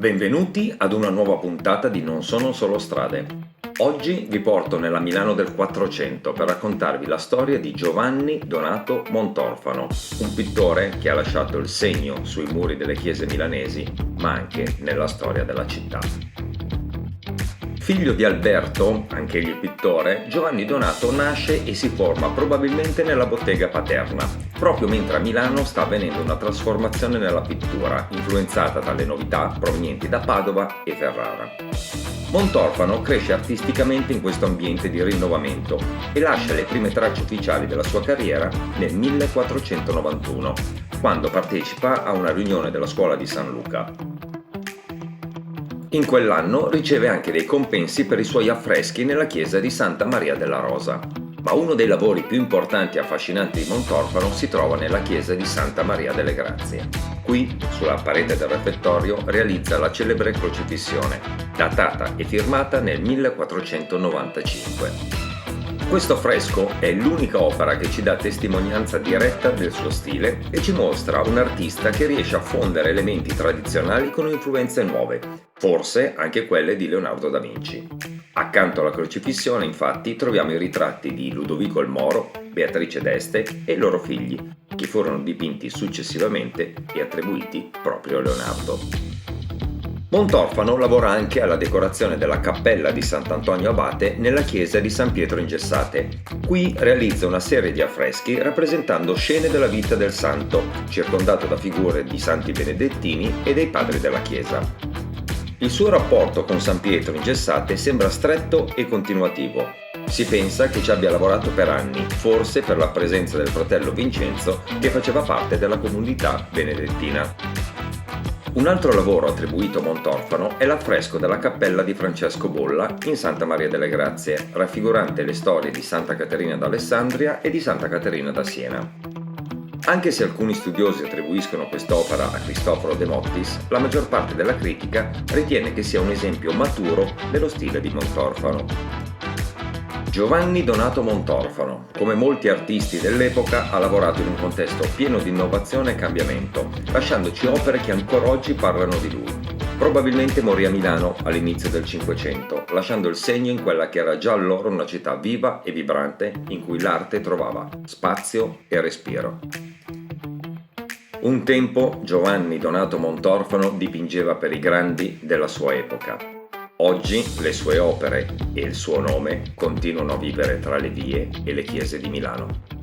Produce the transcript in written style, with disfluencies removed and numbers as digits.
Benvenuti ad una nuova puntata di Non sono solo strade. Oggi vi porto nella Milano del 400 per raccontarvi la storia di Giovanni Donato Montorfano, un pittore che ha lasciato il segno sui muri delle chiese milanesi, ma anche nella storia della città. Figlio di Alberto, anch'egli pittore, Giovanni Donato nasce e si forma probabilmente nella bottega paterna, proprio mentre a Milano sta avvenendo una trasformazione nella pittura, influenzata dalle novità provenienti da Padova e Ferrara. Montorfano cresce artisticamente in questo ambiente di rinnovamento e lascia le prime tracce ufficiali della sua carriera nel 1491, quando partecipa a una riunione della scuola di San Luca. In quell'anno riceve anche dei compensi per i suoi affreschi nella chiesa di Santa Maria della Rosa. Ma uno dei lavori più importanti e affascinanti di Montorfano si trova nella chiesa di Santa Maria delle Grazie. Qui, sulla parete del refettorio, realizza la celebre crocifissione, datata e firmata nel 1495. Questo affresco è l'unica opera che ci dà testimonianza diretta del suo stile e ci mostra un artista che riesce a fondere elementi tradizionali con influenze nuove, forse anche quelle di Leonardo da Vinci. Accanto alla crocifissione, infatti, troviamo i ritratti di Ludovico il Moro, Beatrice d'Este e i loro figli, che furono dipinti successivamente e attribuiti proprio a Leonardo. Montorfano lavora anche alla decorazione della cappella di Sant'Antonio Abate nella chiesa di San Pietro in Gessate. Qui realizza una serie di affreschi rappresentando scene della vita del santo, circondato da figure di santi benedettini e dei padri della chiesa. Il suo rapporto con San Pietro in Gessate sembra stretto e continuativo. Si pensa che ci abbia lavorato per anni, forse per la presenza del fratello Vincenzo che faceva parte della comunità benedettina. Un altro lavoro attribuito a Montorfano è l'affresco della cappella di Francesco Bolla in Santa Maria delle Grazie, raffigurante le storie di Santa Caterina d'Alessandria e di Santa Caterina da Siena. Anche se alcuni studiosi attribuiscono quest'opera a Cristoforo De Mottis, la maggior parte della critica ritiene che sia un esempio maturo dello stile di Montorfano. Giovanni Donato Montorfano, come molti artisti dell'epoca, ha lavorato in un contesto pieno di innovazione e cambiamento, lasciandoci opere che ancora oggi parlano di lui. Probabilmente morì a Milano all'inizio del Cinquecento, lasciando il segno in quella che era già allora una città viva e vibrante in cui l'arte trovava spazio e respiro. Un tempo Giovanni Donato Montorfano dipingeva per i grandi della sua epoca. Oggi le sue opere e il suo nome continuano a vivere tra le vie e le chiese di Milano.